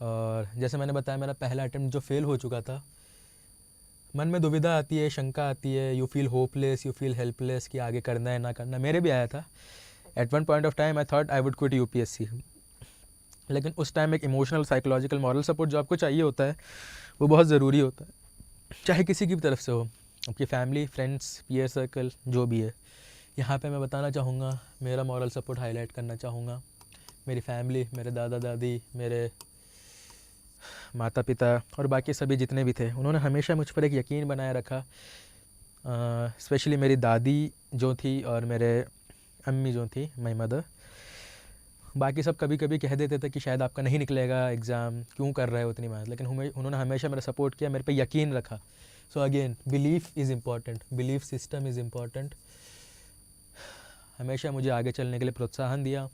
और जैसे मैंने बताया मेरा पहला अटेम्प्ट जो फेल हो चुका था, मन में दुविधा आती है, शंका आती है, you feel hopeless, you feel helpless कि आगे करना है ना करना। मेरे भी आया था। At one point of time I thought I would quit UPSC, लेकिन उस टाइम एक इमोशनल, साइकोलॉजिकल, मॉरल सपोर्ट जो आपको चाहिए होता है वो बहुत ज़रूरी होता है, चाहे किसी की भी तरफ से हो, आपकी फैमिली, फ्रेंड्स, पीयर सर्कल, जो भी है। यहाँ पे मैं बताना चाहूँगा, मेरा मॉरल सपोर्ट हाईलाइट करना चाहूँगा। मेरी फैमिली, मेरे दादा दादी, मेरे माता पिता और बाकी सभी जितने भी थे, उन्होंने हमेशा मुझ पर एक यकीन बनाए रखा। स्पेशली मेरी दादी जो थी और मेरे अम्मी जो थी, माई मदर। बाकी सब कभी कभी कह देते थे कि शायद आपका नहीं निकलेगा एग्ज़ाम, क्यों कर रहे हो इतनी मेहनत, लेकिन उन्होंने हमेशा मेरा सपोर्ट किया, मेरे पे यकीन रखा। So again, belief is important, belief system is important. हमेशा मुझे आगे चलने के लिए प्रोत्साहन दिया।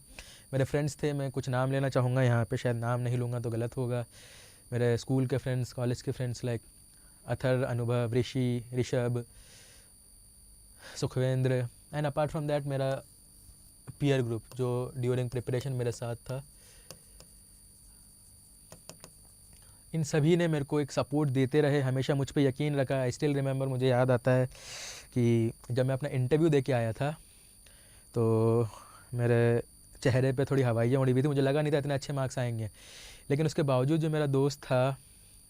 मेरे फ्रेंड्स थे, मैं कुछ नाम लेना चाहूँगा यहाँ पे, शायद नाम नहीं लूँगा तो गलत होगा। मेरे स्कूल के फ्रेंड्स, कॉलेज के friends like Athar, Anubhav, Rishi, Rishabh, Sukhvendra, and apart from that मेरा पीयर ग्रुप जो ड्यूरिंग प्रिपरेशन मेरे साथ था। इन सभी ने मेरे को एक सपोर्ट देते रहे, हमेशा मुझ पे यकीन रखा। आई स्टिल रिमेंबर, मुझे याद आता है कि जब मैं अपना इंटरव्यू दे के आया था तो मेरे चेहरे पे थोड़ी हवाइयाँ उड़ी हुई थी, मुझे लगा नहीं था इतने अच्छे मार्क्स आएंगे। लेकिन उसके बावजूद जो मेरा दोस्त था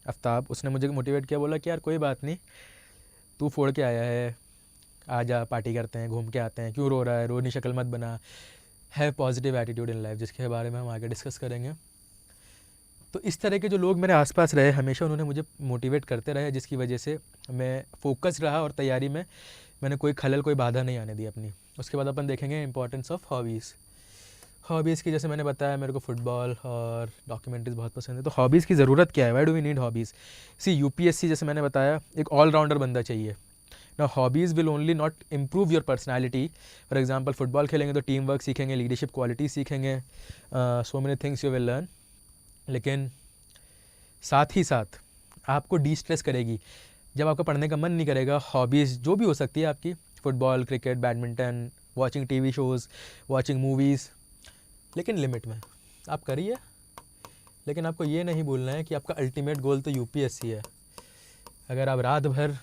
आफ्ताब, उसने मुझे मोटिवेट किया, बोला कि यार कोई बात नहीं, तू फोड़ के आया है, आ जा, पार्टी करते हैं, घूम के आते हैं, क्यों रो रहा है, रोनी शक्ल मत बना, have positive attitude in life, जिसके बारे में हम आगे डिस्कस करेंगे। तो इस तरह के जो लोग मेरे आसपास रहे, हमेशा उन्होंने मुझे मोटिवेट करते रहे, जिसकी वजह से मैं फोकस रहा और तैयारी में मैंने कोई खलल, कोई बाधा नहीं आने दी अपनी। उसके बाद अपन देखेंगे इंपॉर्टेंस ऑफ हॉबीज़। हॉबीज़ की, जैसे मैंने बताया, मेरे को फुटबॉल और डॉक्यूमेंट्रीज बहुत पसंद है। तो हॉबीज़ की ज़रूरत क्या है, why do we need hobbies? See, UPSC जैसे मैंने बताया एक ऑलराउंडर बंदा चाहिए ना। Hobbies will only not improve your personality. For example, football खेलेंगे तो टीम वर्क सीखेंगे, लीडरशिप क्वालिटी सीखेंगे, so many things you will learn. लेकिन साथ ही साथ आपको डी स्ट्रेस करेगी। जब आपका पढ़ने का मन नहीं करेगा, हॉबीज़ जो भी हो सकती है आपकी, football, cricket, badminton, watching TV shows, watching movies, लेकिन लिमिट में आप करिए। लेकिन आपको ये नहीं भूलना है कि आपका अल्टीमेट गोल तो यूपीएससी है। अगर आप रात भर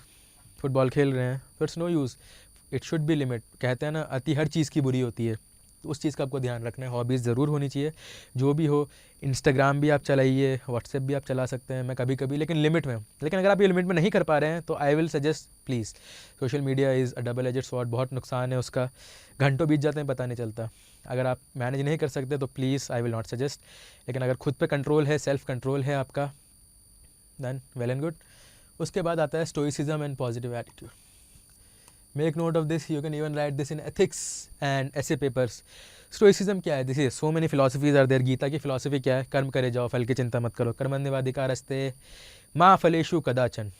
फुटबॉल खेल रहे हैं तो it's no use, it should be limit. कहते हैं ना, अति हर चीज़ की बुरी होती है, तो उस चीज़ का आपको ध्यान रखना है। हॉबीज़ ज़रूर होनी चाहिए, जो भी हो। इंस्टाग्राम भी आप चलाइए, व्हाट्सएप भी आप चला सकते हैं, मैं कभी कभी, लेकिन लिमिट में। लेकिन अगर आप ये लिमिट में नहीं कर पा रहे हैं तो I will suggest, please, social media is a double aged sword, बहुत नुकसान है उसका, घंटों बीत जाते हैं पता नहीं चलता। अगर आप मैनेज नहीं कर सकते तो please I will not suggest. लेकिन अगर खुद पे कंट्रोल है, सेल्फ कंट्रोल है आपका, देन वेल एंड गुड। उसके बाद आता है stoicism and positive attitude. Make note of this, you can even write this in ethics and essay papers. Stoicism क्या है? This is so many philosophies are there. Gita की philosophy क्या है? कर्म करे जाओ, फल की चिंता मत करो, कर्मण्येवाधिकारस्ते मा फलेषु कदाचन।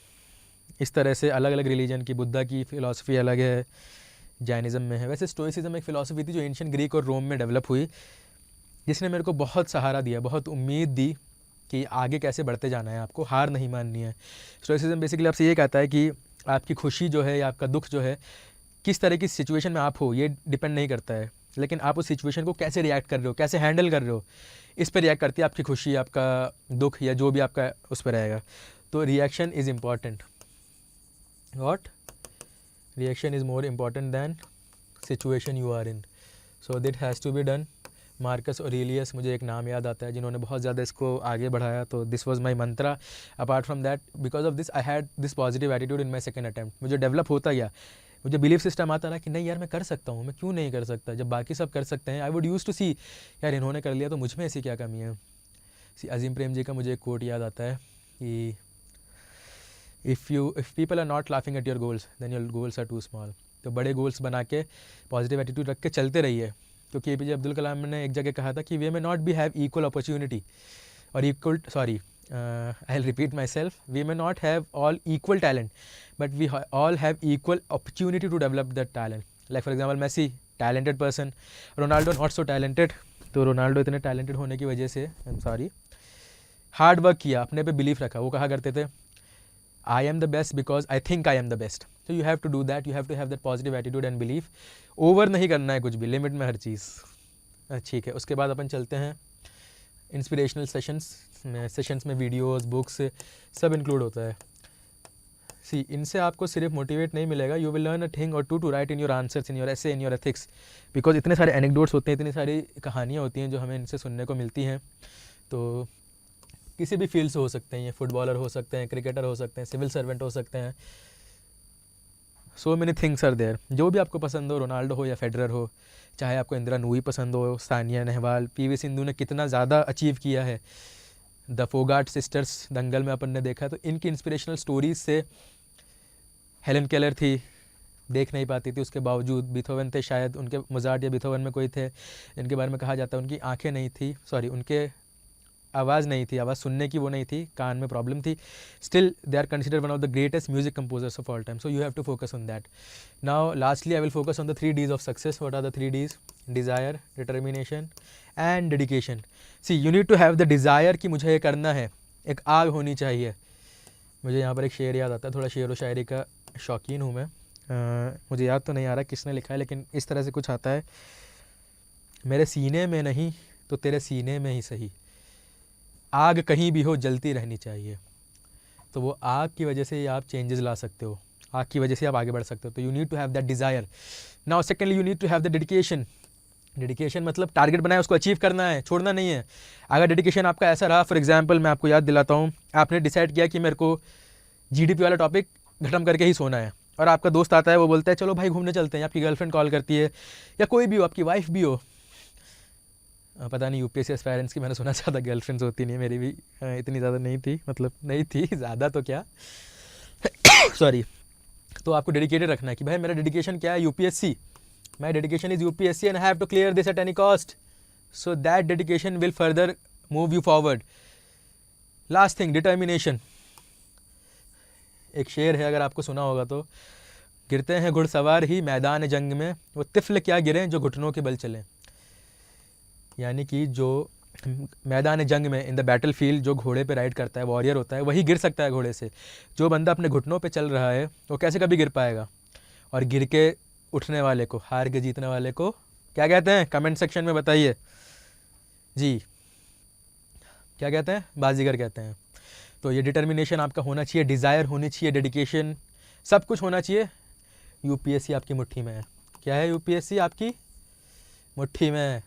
इस तरह से अलग अलग रिलीजन की, बुद्धा की फिलोसफी अलग है, जैनिज़्म में है। वैसे स्टोइसिज्म एक फ़िलासफ़ी थी जो एंशियंट ग्रीक और रोम में डेवलप हुई, जिसने मेरे को बहुत सहारा दिया, बहुत उम्मीद दी कि आगे कैसे बढ़ते जाना है, आपको हार नहीं माननी है। स्टोइसिज्म बेसिकली आपसे ये कहता है कि आपकी खुशी जो है या आपका दुख जो है, किस तरह की सिचुएशन में आप हो ये डिपेंड नहीं करता है, लेकिन आप उस सिचुएशन को कैसे रिएक्ट कर रहे हो, कैसे हैंडल कर रहे हो, इस पर रिएक्ट करती है आपकी खुशी, आपका दुख, या जो भी आपका उस पर रहेगा। तो reaction is important. What? Reaction is more important than situation you are in, so that has to be done. Marcus Aurelius, मुझे एक नाम याद आता है, जिन्होंने बहुत ज़्यादा इसको आगे बढ़ाया। तो this was my Mantra. Apart from that, because of this I had this positive attitude in my second attempt. मुझे डेवलप होता गया, मुझे बिलीफ सिस्टम आता रहा कि नहीं यार, मैं कर सकता हूँ, मैं क्यों नहीं कर सकता, जब बाकी सब कर सकते हैं। आई वुड यूज़ टू सी, यार इन्होंने कर लिया तो मुझ में ऐसी क्या कमी है। अजीम प्रेम जी का मुझे एक कोट याद आता है कि if people are not laughing at your goals then your goals are too small. तो बड़े गोल्स बना के पॉजिटिव एटीट्यूड रख के चलते रहिए, क्योंकि एपीजे अब्दुल कलाम ने एक जगह कहा था कि we may not be have equal opportunity और equal, sorry, I will repeat myself, we may not have all equal talent but we all have equal opportunity to develop that talent. Like for example, Messi talented person, Ronaldo not so talented. तो Ronaldo इतने talented होने की वजह से, I am sorry, hard work किया, अपने पे belief रखा। वो कहा करते थे, I am the best because I think I am the best. So you have to do that, you have to have that positive attitude and belief. Over नहीं करना है कुछ भी, लिमिट में हर चीज़। ठीक है, उसके बाद अपन चलते हैं इंस्पिरेशनल सेशंस। सेशंस में वीडियोस, बुक्स सब इंक्लूड होता है। सी, इनसे आपको सिर्फ मोटिवेट नहीं मिलेगा, you will learn a thing or two write in your answers, in your essay, in your ethics, because इतने सारे एनेक्डोट्स होते हैं, इतनी सारी कहानियाँ होती हैं जो हमें इनसे सुनने को मिलती हैं। तो किसी भी फील्ड से हो सकते हैं, ये फुटबॉलर हो सकते हैं, क्रिकेटर हो सकते हैं, सिविल सर्वेंट हो सकते हैं, so many things are there. जो भी आपको पसंद हो, रोनाल्डो हो या फेडरर हो, चाहे आपको इंदिरा नूई पसंद हो, सानिया नेहवाल, पीवी सिंधु ने कितना ज़्यादा अचीव किया है, द फोगाट सिस्टर्स दंगल में अपन ने देखा, तो इनकी इंस्पिरेशनल स्टोरीज से, हेलन केलर थी, देख नहीं पाती थी उसके बावजूद, बीथोवन थे, शायद उनके मोजार्ट या बीथोवन में कोई थे, इनके बारे में कहा जाता है उनकी आंखें नहीं थी, सॉरी उनके आवाज़ नहीं थी, आवाज़ सुनने की वो नहीं थी, कान में प्रॉब्लम थी, still they are considered one of the greatest music composers of all time, so you have to focus on that. Now lastly I will focus on the 3 Ds of success. What are the 3 Ds? Desire, determination and dedication. See, you need to have the desire कि मुझे ये करना है, एक आग होनी चाहिए। मुझे यहाँ पर एक शेर याद आता है, थोड़ा शेर व शायरी का शौकीन हूँ मैं, मुझे याद तो नहीं आ रहा किसने लिखा है, लेकिन इस तरह से कुछ आता है, मेरे सीने में नहीं तो तेरे सीने में ही सही, आग कहीं भी हो जलती रहनी चाहिए। तो वो आग की वजह से आप चेंजेस ला सकते हो, आग की वजह से आप आगे बढ़ सकते हो। तो you need to have that desire. Now secondly, you need to have the dedication. Dedication मतलब टारगेट बनाया, उसको अचीव करना है, छोड़ना नहीं है। अगर डेडिकेशन आपका ऐसा रहा, फॉर एग्जाम्पल मैं आपको याद दिलाता हूँ, आपने डिसाइड किया कि मेरे को जीडीपी वाला टॉपिक खत्म करके ही सोना है, और आपका दोस्त आता है, वो बोलता है चलो भाई घूमने चलते हैं, आपकी गर्लफ्रेंड कॉल करती है, या कोई भी हो, आपकी वाइफ भी हो, पता नहीं यूपीएससी एस्पायरेंट्स की मैंने सुना ज़्यादा गर्लफ्रेंड्स होती नहीं, मेरी भी इतनी ज़्यादा नहीं थी, मतलब नहीं थी ज़्यादा तो क्या सॉरी। तो आपको डेडिकेटेड रखना है कि भाई मेरा डेडिकेशन क्या है, UPSC, my dedication is UPSC and I have to clear this at any cost, so that dedication will further move you forward. Last thing, determination. एक शेर है, अगर आपको सुना होगा तो, गिरते हैं घुड़सवार ही मैदान जंग में, वो तिफल क्या गिरें जो घुटनों के बल चलें। यानी कि जो मैदान जंग में, इन द बैटल फील्ड, जो घोड़े पे राइड करता है, वॉरियर होता है, वही गिर सकता है घोड़े से। जो बंदा अपने घुटनों पे चल रहा है वो कैसे कभी गिर पाएगा। और गिर के उठने वाले को, हार के जीतने वाले को क्या कहते हैं, कमेंट सेक्शन में बताइए जी, क्या कहते हैं? बाजीगर कहते हैं। तो ये डिटर्मिनेशन आपका होना चाहिए, डिज़ायर होनी चाहिए, डेडिकेशन, सब कुछ होना चाहिए। यूपीएससी आपकी मुट्ठी में है। क्या है यूपीएससी? आपकी मुट्ठी में है।